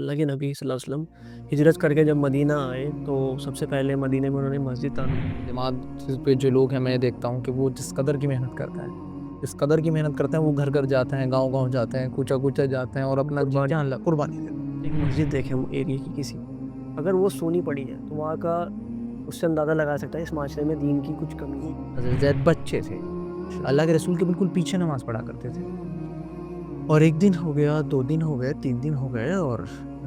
اللہ کے نبی صلی اللہ علیہ وسلم ہجرت کر کے جب مدینہ آئے تو سب سے پہلے مدینہ میں انہوں نے مسجد تعمیر کی۔ جماعت پہ جو لوگ ہیں میں دیکھتا ہوں کہ وہ جس قدر کی محنت کرتا ہے وہ گھر گھر جاتے ہیں، گاؤں گاؤں جاتے ہیں، کوچہ کوچہ جاتے ہیں اور اپنا جی جان قربانی دیتے ہیں۔ ایک مسجد دیکھیں ایریا کی کسی، اگر وہ سونی پڑی ہے تو وہاں کا اس سے اندازہ لگا سکتا ہے اس معاشرے میں دین کی کچھ کمی ہے۔ حضرت زید بچے تھے، اللہ کے رسول کے بالکل پیچھے نماز پڑھا کرتے تھے، اور ایک دن ہو گیا، 2 دن ہو گئے، 3 دن ہو گئے اور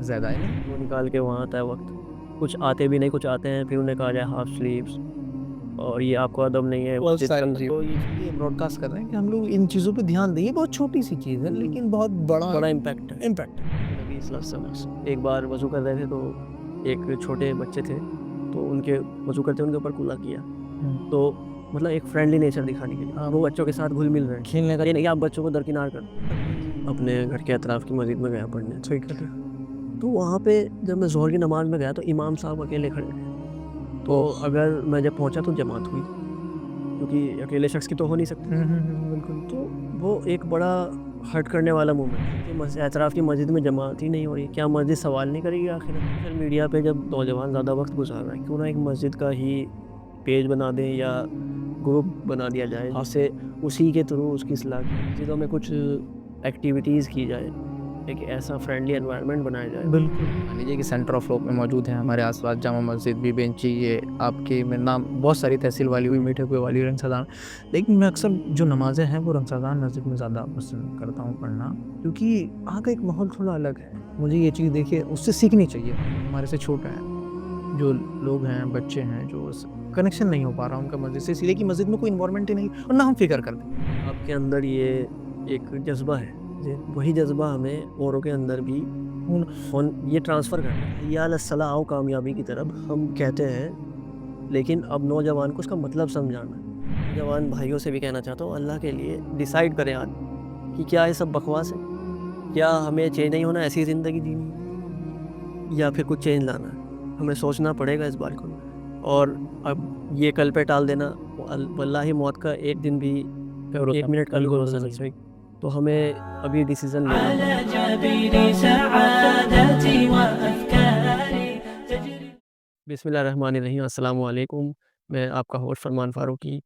زید آئے نہیں۔ وہ نکال کے وہاں آتا ہے وقت، کچھ آتے بھی نہیں، کچھ آتے ہیں پھر انہیں کہا جائے ہاف سلیپس، اور یہ آپ کو ادب نہیں ہے۔ تو یہ براڈ کاسٹ کر رہے ہیں کہ ہم لوگ ان چیزوں پہ دھیان دیں، بہت چھوٹی سی چیز ہے لیکن بہت بڑا امپیکٹ ہے۔ نبی صلی اللہ علیہ وسلم ایک بار وضو کر رہے تھے تو ایک چھوٹے بچے تھے، تو ان کے وضو کرتے ان کے اوپر کلا کیا، تو مطلب ایک فرینڈلی نیچر دکھانے کے لیے وہ بچوں کے ساتھ گھل مل رہے ہیں، کھیلنے کا یہ نہیں کہ آپ بچوں کو درکنار کر اپنے گھر کے اطراف کی مسجد میں گیا پڑھنے۔ تو وہاں پہ جب میں ظہر کی نماز میں گیا تو امام صاحب اکیلے کھڑے تھے، تو اگر میں جب پہنچا تو جماعت ہوئی، کیونکہ اکیلے شخص کی تو ہو نہیں سکتی۔ بالکل، تو وہ ایک بڑا ہرٹ کرنے والا مومنٹ کہ اطراف کی مسجد میں جماعت ہی نہیں ہو رہی، کیا مسجد سوال نہیں کرے گی آخر؟ سوشل میڈیا پہ جب نوجوان زیادہ وقت گزار رہا ہے، کیوں نہ ایک مسجد کا ہی پیج بنا دیں یا گروپ بنا دیا جائے جس سے اسی کے تھرو اس کی اصلاح کی، مسجدوں میں کچھ ایکٹیویٹیز کی جائے، ایک ایسا فرینڈلی انوائرمنٹ بنایا جائے۔ بالکل مان لیجیے کہ سینٹر آف روپ میں موجود ہیں ہمارے آس پاس جامع مسجد بھی، بینچی، یہ آپ کے میں نام بہت ساری تحصیل والی ہوئی، میٹھے کوئے والی، رنگسدان، لیکن میں اکثر جو نمازیں ہیں وہ رنگسدان مسجد میں زیادہ پسند کرتا ہوں پڑھنا، کیونکہ وہاں کا ایک ماحول تھوڑا الگ ہے۔ مجھے یہ چیز دیکھیے اس سے سیکھنی چاہیے، ہمارے سے چھوٹا ہے جو لوگ ہیں، بچے ہیں جو کنیکشن نہیں ہو پا رہا ان کا مسجد سے، اس لیے کہ مسجد میں کوئی انوائرمنٹ ہی نہیں اور نہ ہم فکر کرتے ہیں۔ آپ کے اندر یہ ایک جذبہ ہے، وہی جذبہ ہمیں اوروں کے اندر بھی یہ ٹرانسفر کرنا ہے۔ یا الصلاح آؤ کامیابی کی طرف ہم کہتے ہیں، لیکن اب نوجوان کو اس کا مطلب سمجھانا ہے۔ نوجوان بھائیوں سے بھی کہنا چاہتا ہوں، اللہ کے لیے ڈیسائیڈ کریں آج کہ کیا یہ سب بکواس ہے، کیا ہمیں چینج نہیں ہونا، ایسی زندگی جینی ہے، یا پھر کچھ چینج لانا ہے۔ ہمیں سوچنا پڑے گا اس بات کو، اور اب یہ کل پہ ٹال دینا، واللہ موت کا ایک دن بھی، 1 منٹ کا بھی بھروسہ نہیں، تو ہمیں ابھی ڈیسیزن لینا۔ بسم اللہ الرحمن الرحیم، السلام علیکم، میں آپ کا host Farman Farooqui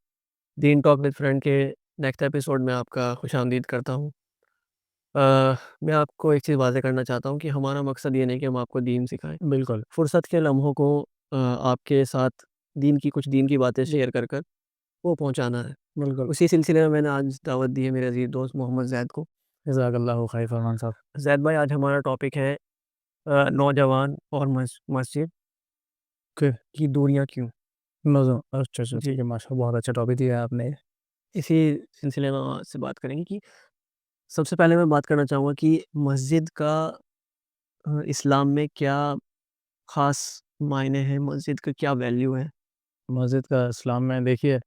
Deen talk with friend کے نیکسٹ ایپیسوڈ میں آپ کا خوش آمدید کرتا ہوں۔ میں آپ کو ایک چیز واضح کرنا چاہتا ہوں کہ ہمارا مقصد یہ نہیں کہ ہم آپ کو دین سکھائیں، بالکل فرصت کے لمحوں کو آپ کے ساتھ کچھ دین کی باتیں شیئر کر وہ پہنچانا ہے۔ بالکل، اسی سلسلے میں نے آج دعوت دی ہے میرے عزیز دوست محمد زید کو۔ جزاک اللہ خیر فرمان صاحب۔ زید بھائی، آج ہمارا ٹاپک ہے نوجوان اور مسجد کی دوریاں کیوں۔ اچھا ٹھیک ہے، ماشاء اللہ، بہت اچھا ٹاپک دیا آپ نے۔ اسی سلسلے میں آپ سے بات کریں گے کہ سب سے پہلے میں بات کرنا چاہوں گا کہ مسجد کا اسلام میں کیا خاص معنی ہے، مسجد کا کیا ویلیو ہے۔ مسجد کا اسلام میں دیکھیے،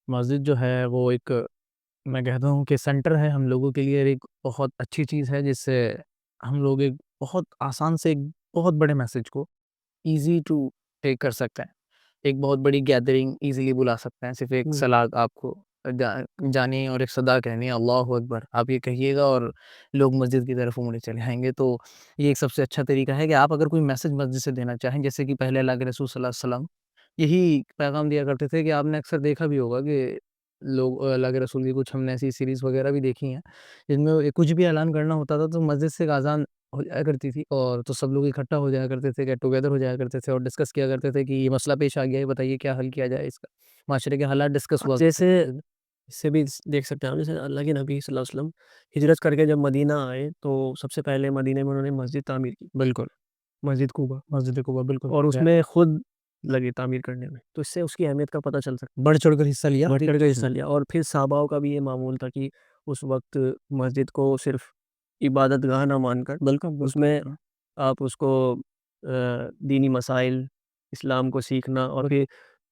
مسجد جو ہے وہ ایک، میں کہتا ہوں کہ سینٹر ہے ہم لوگوں کے لیے، ایک بہت اچھی چیز ہے جس سے ہم لوگ ایک بہت آسان سے ایک بہت بڑے میسج کو ایزی ٹو ٹیک کر سکتے ہیں، ایک بہت بڑی گیدرنگ ایزیلی بلا سکتے ہیں، صرف ایک سلاد آپ کو جانی اور ایک صدا کہنی، اللہ اکبر آپ یہ کہیے گا اور لوگ مسجد کی طرف مڑے چلے آئیں گے۔ تو یہ ایک سب سے اچھا طریقہ ہے کہ آپ اگر کوئی میسج مسجد سے دینا چاہیں، جیسے کہ پہلے اللہ کے رسول صلی اللہ علیہ وسلم یہی پیغام دیا کرتے تھے، کہ آپ نے اکثر دیکھا بھی ہوگا کہ لوگ اللہ کے رسول کی کچھ ہم نے ایسی سیریز وغیرہ بھی دیکھی ہیں جن میں کچھ بھی اعلان کرنا ہوتا تھا تو مسجد سے اذان ہو جایا کرتی تھی، اور تو سب لوگ اکٹھا ہو جایا کرتے تھے، گیٹ ٹوگیدر ہو جایا کرتے تھے اور ڈسکس کیا کرتے تھے کہ یہ مسئلہ پیش آ گیا ہے، بتائیے کیا حل کیا جائے اس کا، معاشرے کے حالات ڈسکس ہوا۔ جیسے اس سے بھی دیکھ سکتے ہیں، جیسے اللہ کے نبی صلی اللہ علیہ وسلم ہجرت کر کے جب مدینہ آئے تو سب سے پہلے مدینہ میں انہوں نے مسجد تعمیر کی، بالکل، مسجد قباء، بالکل، اور اس میں خود لگے تعمیر کرنے میں، تو اس سے اس کی اہمیت کا پتہ چل سکتا بڑھ چڑھ کر حصہ لیا، ہے۔ اور پھر صحابہ کا بھی یہ معمول تھا کہ اس وقت مسجد کو صرف عبادت گاہ نہ مان کر، بالکل، اس میں آپ اس کو دینی مسائل، اسلام کو سیکھنا، اور پھر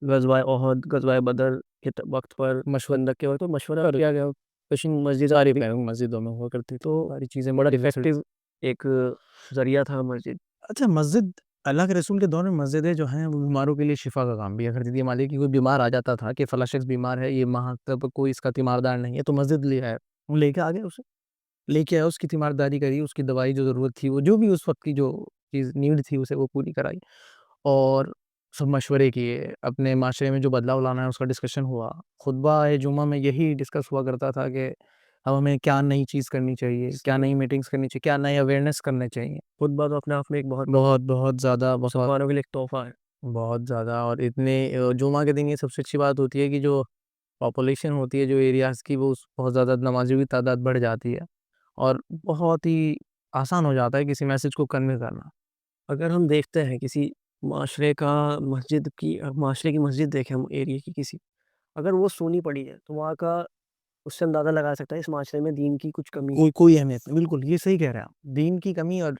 غزوہ احد، غزوہ بدر کے وقت پر مشورہ کے وقت مشورہ کیا گیا، مسجد ساری مسجدوں میں ہوا کرتی تھی، تو ساری چیزیں بڑا افیکٹو ایک ذریعہ تھا مسجد۔ اچھا، مسجد اللہ کے رسول کے دور میں مسجدیں جو ہیں وہ بیماروں کے لیے شفا کا کام بھی کرتی تھی۔ مان لیجیے کہ کوئی بیمار آ جاتا تھا کہ فلاں شخص بیمار ہے، یہ وہاں تب کوئی اس کا تیماردار نہیں ہے، تو مسجد لے کے آ گئے اسے، لے کے آیا، اس کی تیمارداری کری، اس کی دوائی جو ضرورت تھی، وہ جو بھی اس وقت کی جو چیز نیڈ تھی اسے وہ پوری کرائی، اور سب مشورے کیے، اپنے معاشرے میں جو بدلاؤ لانا ہے اس کا ڈسکشن ہوا. خطبہ جمعہ میں یہی ڈسکس ہوا کرتا تھا کہ اب ہمیں کیا نئی چیز کرنی چاہیے، کیا نئی میٹنگز کرنی چاہیے، کیا نئے اویئرنیس کرنے چاہیے. خطبہ تو اپنے آپ میں ایک بہت بہت زیادہ، مسلمانوں کے لیے ایک تحفہ ہے. بہت زیادہ. اور اتنے جمعہ کے دن یہ سب سے اچھی بات ہوتی ہے کہ جو پاپولیشن ہوتی ہے جو ایریاز کی، وہ بہت زیادہ نمازیوں کی تعداد بڑھ جاتی ہے، اور بہت ہی آسان ہو جاتا ہے کسی میسج کو کنوے کرنا. اگر ہم دیکھتے ہیں کسی معاشرے کی مسجد دیکھیں ہم ایریے کی کسی، اگر وہ سونی پڑی ہے تو وہاں کا اس سے اندازہ لگا سکتا ہے اس معاشرے میں دین کی کچھ کمی ہے. کوئی اہمیت نہیں. بالکل یہ صحیح کہہ رہے ہیں آپ. دین کی کمی، اور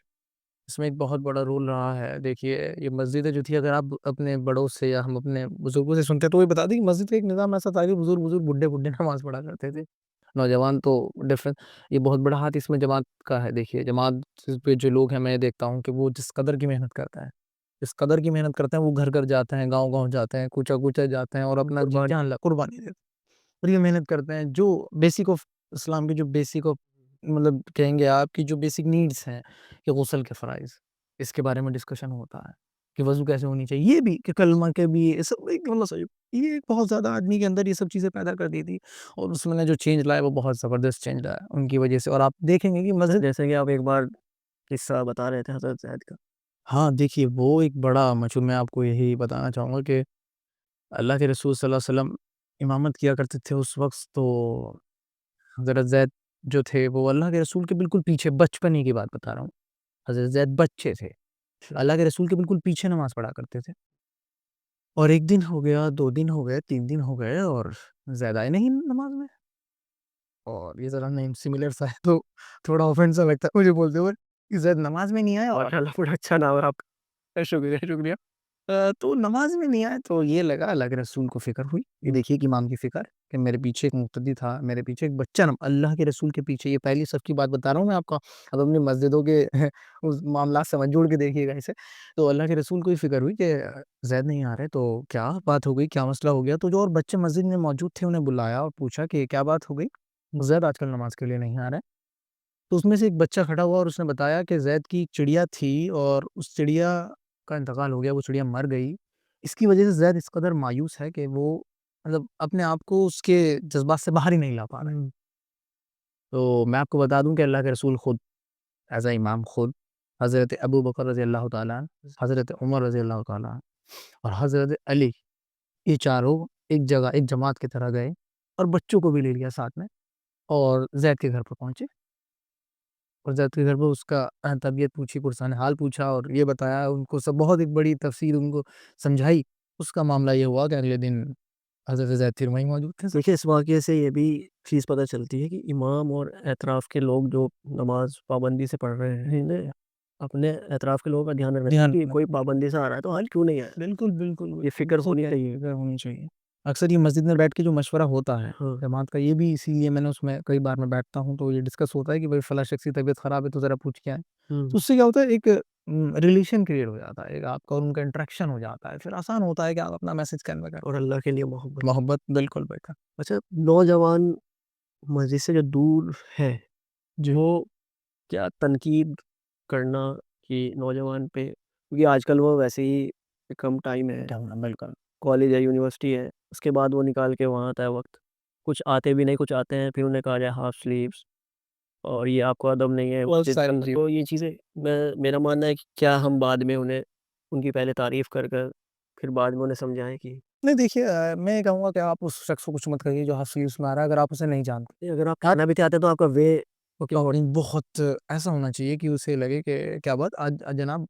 اس میں ایک بہت بڑا رول رہا ہے. دیکھیے یہ مسجدیں جو تھی، اگر آپ اپنے بڑوں سے یا ہم اپنے بزرگوں سے سنتے ہیں تو وہ بتا دیں کہ مسجد کا ایک نظام ایسا تھا کہ بزرگ بڈھے نماز پڑھا کرتے تھے، نوجوان تو ڈفرنٹ. یہ بہت بڑا ہاتھ اس میں جماعت کا ہے. دیکھیے جماعت پہ جو لوگ ہیں، میں دیکھتا ہوں کہ وہ جس قدر کی محنت کرتا ہے، وہ گھر گھر جاتے ہیں، گاؤں گاؤں جاتے ہیں، کوچہ جاتے ہیں، اور اپنا جان قربانی دیتے ہیں، اور یہ محنت کرتے ہیں. جو بیسک آف اسلام کی، جو بیسک آف مطلب کہیں گے آپ کی جو بیسک نیڈز ہیں، کہ غسل کے فرائض، اس کے بارے میں ڈسکشن ہوتا ہے کہ وضو کیسے ہونی چاہیے، یہ بھی کہ کلمہ کے بھی، یہ سب ایک یہ بہت زیادہ آدمی کے اندر یہ سب چیزیں پیدا کر دی تھی، اور اس میں نے جو چینج لائے وہ بہت زبردست چینج لایا ان کی وجہ سے. اور آپ دیکھیں گے کہ مسجد، جیسے کہ آپ ایک بار قصہ بتا رہے تھے حضرت زید کا. ہاں دیکھیے وہ ایک بڑا مشہور، میں آپ کو یہی بتانا چاہوں گا کہ اللہ کے رسول صلی اللہ علیہ وسلم امامت کیا کرتے تھے اس وقت. تو حضرت زید جو تھے وہ اللہ کے رسول کے بالکل پیچھے، بچپنے کی بات بتا رہا ہوں، حضرت زید بچے تھے، اللہ کے رسول کے بالکل پیچھے نماز پڑھا کرتے تھے. اور ایک دن ہو گیا، 2 دن ہو گئے، 3 دن ہو گئے، اور زید آئے نہیں نماز میں. اور یہ ذرا نیم سملر سا ہے تو تھوڑا آفینس لگتا ہے مجھے بولتے ہوئے کہ زید نماز میں نہیں آیا. اور ماشاءاللہ بڑا اچھا نام ہے آپ کا. شکریہ. تو نماز میں نہیں آئے تو یہ لگا اللہ کے رسول کو فکر ہوئی. یہ دیکھیے کہ امام کی فکر کہ میرے پیچھے ایک مقتدی تھا، میرے پیچھے ایک بچہ اللہ کے رسول کے پیچھے. یہ پہلی صف کی بات بتا رہا ہوں میں آپ کو. اب اپنی مسجدوں کے اس معاملات سے جوڑ کے دیکھیے گا اسے. تو اللہ کے رسول کو یہ فکر ہوئی کہ زید نہیں آ رہے، تو کیا بات ہو گئی، کیا مسئلہ ہو گیا. تو جو اور بچے مسجد میں موجود تھے انہیں بلایا اور پوچھا کہ کیا بات ہو گئی، زید آج کل نماز کے لیے نہیں آ رہا ہے. تو اس میں سے ایک بچہ کھڑا ہوا اور اس نے بتایا کہ زید کی چڑیا تھی اور اس چڑیا کا انتقال ہو گیا، وہ چڑیا مر گئی. اس کی وجہ سے زید اس قدر مایوس ہے کہ وہ مطلب اپنے آپ کو اس کے جذبات سے باہر ہی نہیں لا پا رہے. تو میں آپ کو بتا دوں کہ اللہ کے رسول خود ایز اے امام، خود حضرت ابو بکر رضی اللہ تعالیٰ، حضرت عمر رضی اللہ تعالیٰ اور حضرت علی، یہ چاروں ایک جگہ ایک جماعت کی طرح گئے اور بچوں کو بھی لے لیا ساتھ میں، اور زید کے گھر پر پہنچے. اور زید کے گھر پر اس کا طبیعت پوچھی، پرسان حال پوچھا، اور یہ بتایا ان کو سب، بہت ایک بڑی تفصیل ان کو سمجھائی. اس کا معاملہ یہ ہوا کہ اگلے دن حضرت زید پھر وہیں موجود تھے. دیکھیے اس واقعے سے یہ بھی چیز پتہ چلتی ہے کہ امام اور اطراف کے لوگ جو نماز پابندی سے پڑھ رہے ہیں، انہیں اپنے اطراف کے لوگوں کا دھیان رکھنا چاہیے کہ کوئی پابندی سے آ رہا ہے تو حال کیوں نہیں آیا. بالکل یہ فکر ہونی چاہیے. اکثر یہ مسجد میں بیٹھ کے جو مشورہ ہوتا ہے جماعت کا، یہ بھی اسی لیے میں نے اس میں کئی بار میں بیٹھتا ہوں تو یہ ڈسکس ہوتا ہے کہ بھائی فلاں شخص کی طبیعت خراب ہے تو ذرا پوچھ کے آئیں. تو اس سے کیا ہوتا ہے، ایک ریلیشن کریٹ ہو جاتا ہے، آپ کا اور ان کا انٹریکشن ہو جاتا ہے، پھر آسان ہوتا ہے کہ آپ اپنا میسج کنوے کریں. اور اللہ کے لیے محبت بالکل بیٹا. اچھا، نوجوان مسجد سے جو دور ہے، جو کیا تنقید کرنا کہ نوجوان پہ، کیونکہ آج کل وہ ویسے ہی کم ٹائم ہے، بالکل کالج ہے، یونیورسٹی ہے، اس کے بعد وہ نکال کے وہاں آتا ہے وقت، کچھ آتے بھی نہیں، کچھ آتے ہیں، پھر انہیں کہا جائے ہاف سلیوز اور یہ آپ کو ادب نہیں ہے. تو یہ چیزیں میرا ماننا ہے کہ کیا ہم بعد میں انہیں ان کی پہلے تعریف کر کر پھر بعد میں انہیں سمجھائیں کہ نہیں. دیکھیے میں کہوں گا کہ آپ اس شخص کو کچھ مت کریے جو ہاف سلیوز میں آ رہا ہے، اگر آپ اسے نہیں جانتے. اگر آپ کھانا بھی چاہتے تو آپ کا وے بہت ایسا ہونا چاہیے کہ اسے لگے کہ کیا بات آج جناب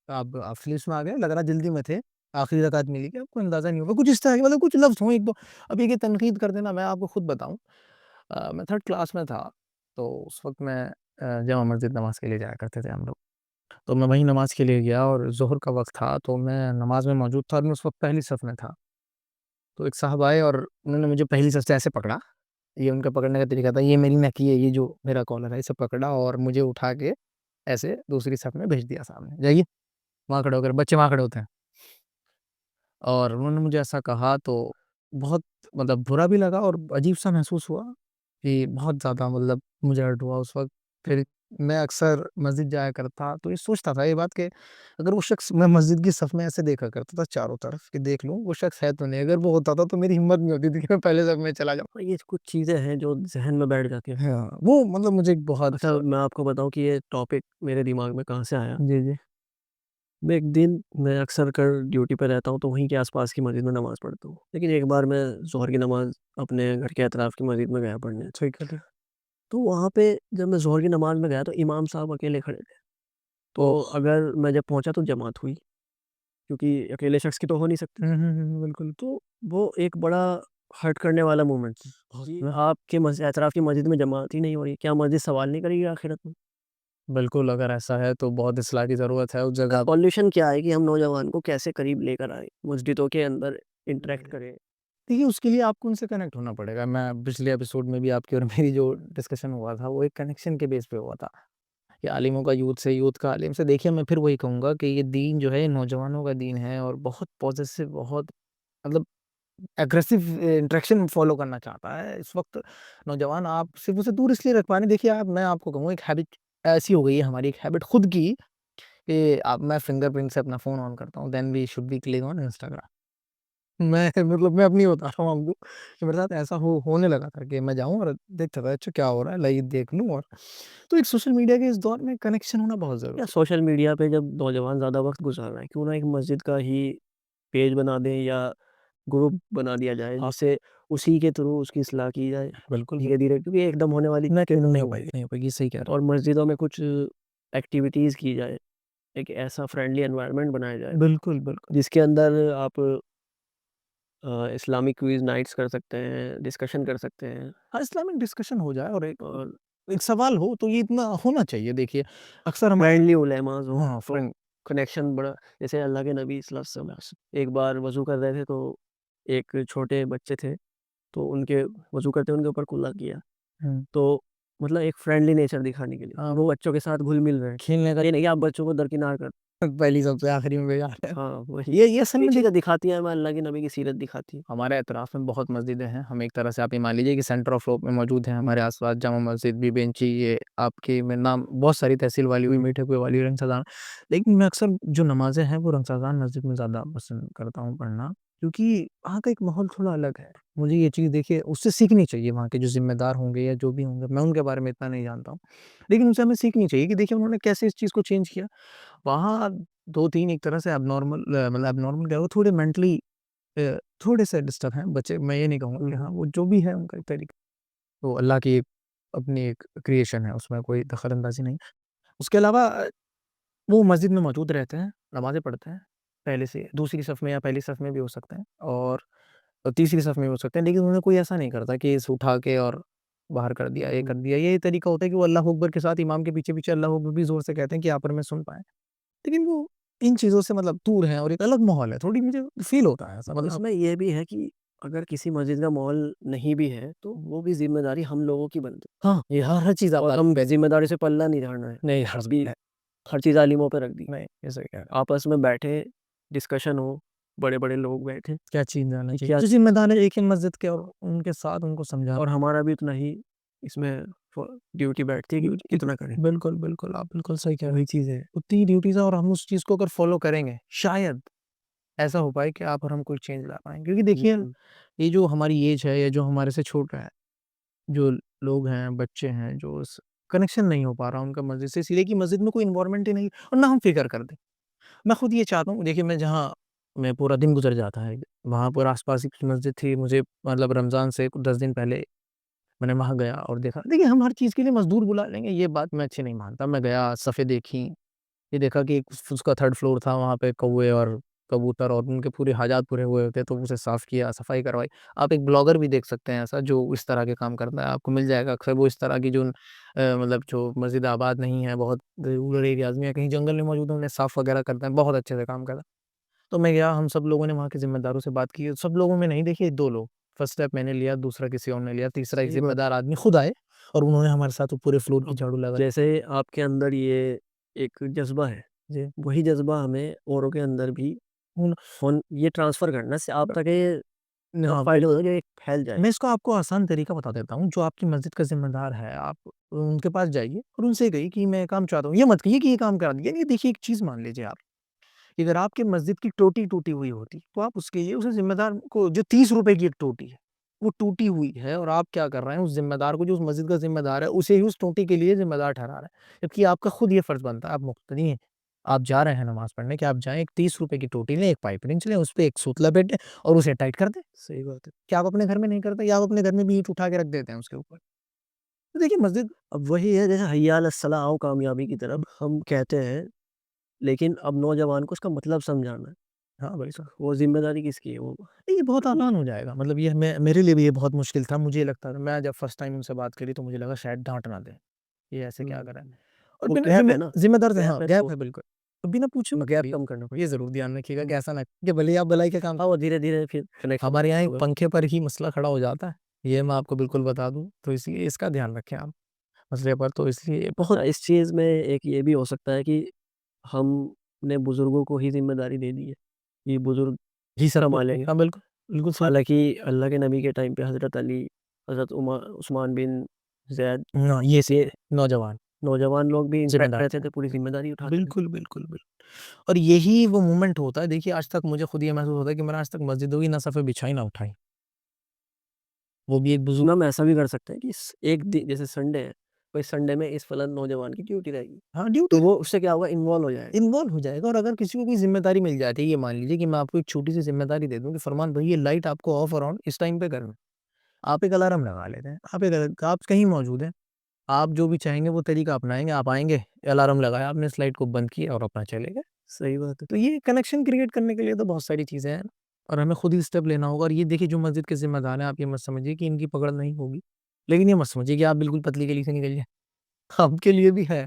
آپ ہاف سلیوز میں آ گئے، لگ رہا جلدی میں تھے، آخری رکعت ملی کہ آپ کو اندازہ نہیں ہوگا، کچھ اس طرح کے مطلب کچھ لفظ ہوں ایک دو. اب یہ کہ تنقید کر دینا، میں آپ کو خود بتاؤں، میں 3rd کلاس میں تھا تو اس وقت میں جامع مسجد نماز کے لیے جایا کرتے تھے ہم لوگ. تو میں وہیں نماز کے لیے گیا اور ظہر کا وقت تھا تو میں نماز میں موجود تھا اور میں اس وقت پہلی صف میں تھا. تو ایک صاحب آئے اور انہوں نے مجھے پہلی صف سے ایسے پکڑا، یہ ان کا پکڑنے کا طریقہ تھا، یہ میری نکی ہے، یہ جو میرا کالر ہے اسے پکڑا اور مجھے اٹھا کے ایسے دوسری صف میں بھیج دیا، سامنے جائیے وہاں کھڑے ہو کر، بچے وہاں کھڑے ہوتے ہیں. اور انہوں نے مجھے ایسا کہا تو بہت مطلب برا بھی لگا اور عجیب سا محسوس ہوا. کہ بہت زیادہ مطلب مجھے ہرٹ ہوا اس وقت. پھر میں اکثر مسجد جایا کرتا تو یہ سوچتا تھا یہ بات کہ اگر وہ شخص، میں مسجد کی صف میں ایسے دیکھا کرتا تھا چاروں طرف کہ دیکھ لوں وہ شخص ہے تو نہیں. اگر وہ ہوتا تھا تو میری ہمت نہیں ہوتی تھی کہ میں پہلے صف میں چلا جاؤں. یہ کچھ چیزیں ہیں جو ذہن میں بیٹھ جاتی ہیں. ہاں وہ مطلب مجھے بہت. اچھا میں آپ کو بتاؤں کہ یہ ٹاپک میرے دماغ میں کہاں سے آیا. جی جی. میں ایک دن، میں اکثر کر ڈیوٹی پہ رہتا ہوں تو وہیں کے آس پاس کی مسجد میں نماز پڑھتا ہوں، لیکن ایک بار میں ظہر کی نماز اپنے گھر کے اطراف کی مسجد میں گیا پڑھنے. ٹھیک ہے. تو وہاں پہ جب میں ظہر کی نماز میں گیا تو امام صاحب اکیلے کھڑے تھے. تو اگر میں جب پہنچا تو جماعت ہوئی، کیونکہ اکیلے شخص کی تو ہو نہیں سکتی. بالکل. تو وہ ایک بڑا ہرٹ کرنے والا مومنٹ تھا. آپ کے اطراف کی مسجد میں جماعت ہی نہیں ہو رہی، کیا مسجد سوال نہیں کرے گی آخرت میں؟ بالکل اگر ایسا ہے تو بہت اصلاح کی ضرورت ہے اس جگہ. سولوشن کیا ہے کہ ہم نوجوان کو کیسے قریب لے کر آئیں، مسجدوں کے اندر انٹریکٹ کریں. دیکھیے اس کے لیے آپ کو ان سے کنیکٹ ہونا پڑے گا. میں پچھلے ایپیسوڈ میں بھی آپ کی اور میری جو ڈسکشن ہوا تھا وہ ایک کنیکشن کے بیس پہ ہوا تھا کہ عالموں کا یوتھ سے، یوتھ کا عالم سے. دیکھیے میں پھر وہی کہوں گا کہ یہ دین جو ہے نوجوانوں کا دین ہے اور بہت پازیٹیو، بہت مطلب ایگریسو انٹریکشن فالو کرنا چاہتا ہے. اس وقت نوجوان آپ صرف اسے دور اس لیے رکھ پا رہے ہیں. دیکھیے میں آپ کو کہوں ایک ہیبٹ ایسی ہو گئی ہے ہماری، ایک ہیبٹ خود کی کہ میں فنگر پرنٹ سے اپنا فون آن کرتا ہوں، then we should be click on Instagram. میں اپنی بتا رہا ہوں آپ کو کہ میرے ساتھ ایسا ہونے لگا تھا کہ میں جاؤں اور دیکھتا تھا اچھا کیا ہو رہا ہے، لائک دیکھ لوں. اور تو ایک سوشل میڈیا کے اس دور میں کنیکشن ہونا بہت ضروری یا ہے. سوشل میڈیا پہ جب نوجوان زیادہ وقت گزار رہا ہے، کیوں نہ ایک مسجد کا ہی پیج بنا دیں یا گروپ بنا دیا جائے جس سے اسی کے تھرو اس کی اصلاح کی جائے. بالکل دھیرے دھیرے، کیونکہ ایک دم ہونے والی نہیں ہو پائے گی. صحیح کہہ رہا اور مسجدوں میں کچھ ایکٹیویٹیز کی جائے، ایک ایسا فرینڈلی انوائرمنٹ بنایا جائے بالکل بالکل. جس کے اندر آپ اسلامک کوئز نائٹس کر سکتے ہیں، ڈسکشن کر سکتے ہیں. ہاں اسلامک ڈسکشن ہو جائے اور ایک سوال ہو تو یہ اتنا ہونا چاہیے. دیکھیے اکثر ہم فرینڈلی علماء ہوں، ہاں فرینڈ کنیکشن بڑا. جیسے اللہ کے نبی صلی اللہ علیہ وسلم ایک بار وضو کر رہے تھے تو ایک چھوٹے بچے تھے تو ان کے وضو کرتے ان کے اوپر کلا کیا. تو مطلب ایک فرینڈلی نیچر دکھانے کے لیے وہ بچوں کے ساتھ گھل مل رہے ہیں، کھیلنے کا یہ نہیں کہ آپ بچوں کو درکنار کر. پہلی سب سے آخری میں بھیجا ہے. ہاں یہ اصل میں چیزیں دکھاتی ہیں، اللہ کے نبی کی سیرت دکھاتی ہے. ہمارے اطراف میں بہت مسجدیں ہیں. ہم ایک طرح سے آپ یہ مان لیجیے کہ سینٹر آف روپ میں موجود ہیں. ہمارے آس پاس جامع مسجد بھی بینچی، یہ آپ کی میں نام بہت ساری تحصیل والی ہوئی، میٹھے کوئے والی، رنگ سازان. لیکن میں اکثر جو نمازیں ہیں وہ رنگ سازان مسجد میں زیادہ پسند کرتا ہوں پڑھنا، کیونکہ وہاں کا ایک ماحول تھوڑا الگ ہے. مجھے یہ چیز دیکھیے اس سے سیکھنی چاہیے. وہاں کے جو ذمہ دار ہوں گے یا جو بھی ہوں گے، میں ان کے بارے میں اتنا نہیں جانتا ہوں، لیکن ان سے ہمیں سیکھنی چاہیے کہ دیکھیے انہوں نے کیسے اس چیز کو چینج کیا. وہاں دو تین ایک طرح سے اب نارمل کیا وہ تھوڑے مینٹلی تھوڑے سے ڈسٹرب ہیں بچے. میں یہ نہیں کہوں گا کہ ہاں وہ جو بھی ہے ان کا ایک طریقہ، وہ اللہ کی اپنی ایک کریشن ہے، اس میں کوئی دخل اندازی نہیں. اس کے علاوہ وہ مسجد میں موجود رہتے ہیں، نمازیں پڑھتے ہیں، پہلے سے دوسری صف میں یا پہلی صف میں بھی ہو سکتے ہیں اور تیسری صف میں بھی ہو سکتے ہیں، لیکن انہوں نے کوئی ایسا نہیں کرتا کہ اس اٹھا کے اور باہر کر دیا، یہ کر دیا. یہ طریقہ ہوتا ہے کہ وہ اللہ اکبر کے ساتھ امام کے پیچھے پیچھے اللہ اکبر بھی زور سے کہتے ہیں کہ آپ پر میں سن پائیں، لیکن وہ ان چیزوں سے مطلب دور ہیں اور ایک الگ ماحول ہے. تھوڑی مجھے فیل ہوتا ہے ایسا. اس مطلب میں یہ بھی ہے کہ اگر کسی مسجد کا ماحول نہیں بھی ہے تو وہ بھی ذمہ داری ہم لوگوں کی بنتی ہے. ہاں یہ ہر چیز آپ اور ہم ذمہ داری سے پلہ نہیں جھاڑنا ہے، نہیں ہر چیز عالموں پہ رکھ دی. نہیں ایسا کیا آپس میں بیٹھے ڈسکشن ہو، بڑے بڑے لوگ بیٹھے، کیا چیز جانا چاہیے، جو ذمہ دار ہے ایک ہی مسجد کے اور ان کے ساتھ ان کو سمجھا. اور ہمارا بھی اتنا ہی اس میں ڈیوٹی بیٹھتی ہے کہ کتنا کریں. بالکل بالکل آپ بالکل صحیح کہہ رہے ہیں. چیز ہے اتنی ڈیوٹیز ہے اور ہم اس چیز کو اگر فالو کریں گے شاید ایسا ہو پائے کہ آپ اور ہم کوئی چینج لا پائیں. کیونکہ دیکھیے یہ جو ہماری ایج ہے یا جو ہمارے سے چھوٹا ہے، جو لوگ ہیں، بچے ہیں، جو کنیکشن نہیں ہو پا رہا ان کا مسجد سے، اس لیے کہ مسجد میں کوئی انوائرمنٹ ہی نہیں اور نہ ہم فکر کر دیں. میں خود یہ چاہتا ہوں، دیکھیے میں جہاں میں پورا دن گزر جاتا ہے وہاں پر آس پاس ایک مسجد تھی. مجھے مطلب رمضان سے 10 دن پہلے میں نے وہاں گیا اور دیکھا. دیکھیے ہم ہر چیز کے لیے مزدور بلا لیں گے، یہ بات میں اچھی نہیں مانتا. میں گیا، صفیں دیکھی، یہ دیکھا کہ اس کا 3rd فلور تھا، وہاں پہ کوے اور کبوتر اور ان کے پورے حاجات پورے ہوئے ہوتے، تو اسے صاف کیا، صفائی کروائی. آپ ایک بلاگر بھی دیکھ سکتے ہیں ایسا جو اس طرح کے کام کرتا ہے، آپ کو مل جائے گا. اکثر وہ اس طرح کی جو مطلب جو مسجد آباد نہیں ہے، بہت رورل ایریاز میں یا کہیں جنگل میں موجود ہیں، انہیں صاف وغیرہ کرتے ہیں، بہت اچھے سے کام کرتا ہے. تو میں گیا، ہم سب لوگوں نے وہاں کے ذمہ داروں سے بات کی. سب لوگوں میں نہیں، دیکھیے 2 لوگ، فرسٹ اسٹیپ میں نے لیا، دوسرا کسی اور نے لیا، تیسرا ایک ذمہ دار آدمی خود آئے اور انہوں نے ہمارے ساتھ پورے فلور کی جھاڑو لگا. جیسے آپ کے اندر یہ ایک جذبہ ہے، جی وہی جذبہ ہمیں اوروں کے اندر بھی یہ ٹرانسفر کرنا ہے. آپ تک ہاں، فائدہ ہوتا ہے کہ ایک پھیل جائے. میں اس کو آپ کو آسان طریقہ بتا دیتا ہوں. جو آپ کی مسجد کا ذمہ دار ہے، آپ ان کے پاس جائیے اور ان سے کہیے کہ میں کام چاہتا ہوں. یہ مت کہیے کہ یہ کام کرا دیا. یہ دیکھیے ایک چیز مان لیجیے آپ، اگر آپ کی مسجد کی ٹوٹی ٹوٹی ہوئی ہوتی تو آپ اس کے لیے اسے ذمہ دار کو، جو 30 روپے کی ایک ٹوٹی ہے وہ ٹوٹی ہوئی ہے، اور آپ کیا کر رہے ہیں، اس ذمہ دار کو جو اس مسجد کا ذمہ دار ہے اسے ہی اس ٹوٹی کے لیے ذمہ دار ٹھہرا رہے ہیں. جبکہ آپ کا خود یہ فرض بنتا ہے، آپ مقتدی ہیں، آپ جا رہے ہیں نماز پڑھنے، کہ آپ جائیں ایک 30 روپے کی ٹوٹی لیں، ایک پائپ رنچ لیں، اس پہ ایک سوت لپیٹیں اور اسے ٹائٹ کر دیں. صحیح بات ہے. کیا آپ اپنے گھر میں نہیں کرتے؟ یا آپ اپنے گھر میں بھی اینٹ اٹھا کے رکھ دیتے ہیں اس کے اوپر؟ تو دیکھیے مسجد، اب وہی ہے جیسے حی علی الصلاح آؤ کامیابی کی طرف ہم کہتے ہیں، لیکن اب نوجوان کو اس کا مطلب سمجھانا ہے. ہاں بھائی صاحب، وہ ذمہ داری کس کی ہے؟ وہ یہ بہت آسان ہو جائے گا. مطلب یہ میرے لیے بھی یہ بہت مشکل تھا. مجھے لگتا تھا، میں جب فرسٹ ٹائم ان سے بات کری تو مجھے لگا شاید ڈانٹ نہ دیں، یہ ایسے کیا کریں. اور وہ بنا گیپ ہے نا، ذمہ دار سے، ہاں گیپ ہے گیپ تو ہے بالکل. تو بنا پوچھے گیپ کم کرنا یہ ضرور دھیان رکھیے گا کہ ایسا نہ کہ بھلے آپ بلائی کا کام. ہاں، وہ دھیرے دھیرے پھر کنیکشن ہمارے یہاں ایک ہوگا. پنکھے پر ہی مسئلہ کھڑا ہو جاتا ہے، یہ میں آپ کو بالکل بتا دوں. تو اس لیے اس کا دھیان رکھیں آپ مسئلے پر. تو اس لیے بہت اس چیز میں ایک یہ بھی ہو سکتا ہے کہ ہم نے بزرگوں کو ہی ذمہ داری دے دی ہے، یہ بزرگ ہی سب سنبھالیں گے. ہاں بالکل بالکل صحیح. حالانکہ اللہ کے نبی کے ٹائم پہ حضرت علی، حضرت عثمان بن زید، ہاں، یہ نوجوان نوجوان لوگ بھی ذمہ انفیکٹ دار رہتے تھے. تھے، پوری ذمہ داری اٹھاتے تھے. بالکل بالکل بالکل. اور یہی وہ مومنٹ ہوتا ہے. دیکھیے آج تک مجھے خود یہ محسوس ہوتا ہے کہ میں نے آج تک مسجدوں کی نہ صفیں بچھائی نہ اٹھائی. وہ بھی ایک بزرگ. ہم ایسا بھی کر سکتے ہیں کہ ایک دن جیسے سنڈے ہے، کوئی سنڈے میں اس فلاں نوجوان کی ڈیوٹی رہے گی، ہاں ڈیوٹی تو وہ اس سے کیا ہوگا، انوالو ہو جائے گا. انوالو ہو جائے گا. اور اگر کسی کو کوئی ذمہ داری مل جاتی ہے، یہ مان لیجیے کہ میں آپ کو ایک چھوٹی سی ذمہ داری دے دوں کہ فرمان بھائی یہ لائٹ آپ کو آف اور آن اس ٹائم پہ کرنا، آپ ایک الارم لگا لیتے ہیں. آپ کہیں موجود ہیں، آپ جو بھی چاہیں گے وہ طریقہ اپنائیں گے. آپ آئیں گے، الارم لگایا آپ نے، اس لائٹ کو بند کیا اور اپنا چلے گئے. صحیح بات ہے. تو یہ کنیکشن کریٹ کرنے کے لیے تو بہت ساری چیزیں ہیں، اور ہمیں خود ہی اسٹیپ لینا ہوگا. اور یہ دیکھیے جو مسجد کے ذمہ دار ہیں، آپ یہ مت سمجھیے کہ ان کی پکڑ نہیں ہوگی، لیکن یہ مت سمجھیے کہ آپ بالکل پتلی گلی سے نکل جائیں. آپ کے لیے بھی ہے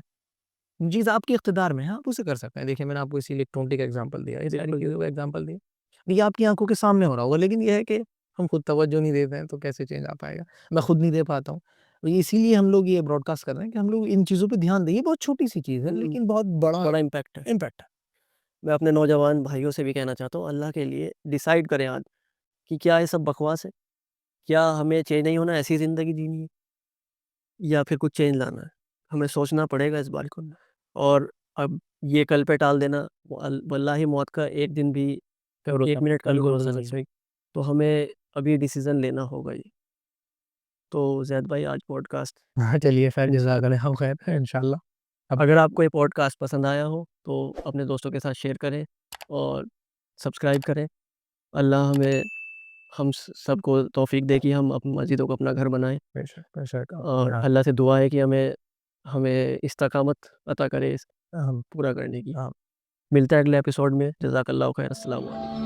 چیز، آپ کے اقتدار میں ہے، آپ اسے کر سکتے ہیں. دیکھیں میں نے آپ کو اسی الیکٹرونک کا ایگزامپل دیا، اس ساری چیزوں کا ایگزامپل دیا. یہ آپ کی آنکھوں کے سامنے ہو رہا ہوگا، لیکن یہ ہے کہ ہم خود توجہ نہیں دیتے ہیں تو کیسے چینج آ پائے گا. میں خود نہیں دے پاتا ہوں. اسی لیے ہم لوگ یہ براڈ کاسٹ کر رہے ہیں کہ ہم لوگ ان چیزوں پہ دھیان دیں. یہ بہت چھوٹی سی چیز ہے لیکن بہت بڑا امپیکٹ ہے. امپیکٹ ہے. میں اپنے نوجوان بھائیوں سے بھی کہنا چاہتا ہوں، اللہ کے لیے ڈیسائیڈ کریں آج کہ کیا یہ سب بکواس ہے، کیا ہمیں چینج نہیں ہونا، ایسی زندگی جینی ہے، یا پھر کچھ چینج لانا ہے. ہمیں سوچنا پڑے گا اس بات کو. اور اب یہ کل پہ ٹال دینا، واللہ موت کا ایک دن بھی، ایک منٹ کا بھی بھروسہ نہیں ہے. تو ہمیں ابھی ڈیسیزن لینا ہوگا. یہ تو زید بھائی آج پوڈ کاسٹ، ہاں چلیے خیر، جزاک اللہ خیر. انشاءاللہ اگر آپ کو یہ پوڈ کاسٹ پسند آیا ہو تو اپنے دوستوں کے ساتھ شیئر کریں اور سبسکرائب کریں. اللہ ہم سب کو توفیق دے کہ ہم اپنی مسجدوں کو اپنا گھر بنائیں. بے شک بے شک. اور اللہ سے دعا ہے کہ ہمیں استقامت عطا کرے اس پورا کرنے کی. ملتا ہے اگلے ایپیسوڈ میں. جزاک اللہ خیر. السلام علیکم.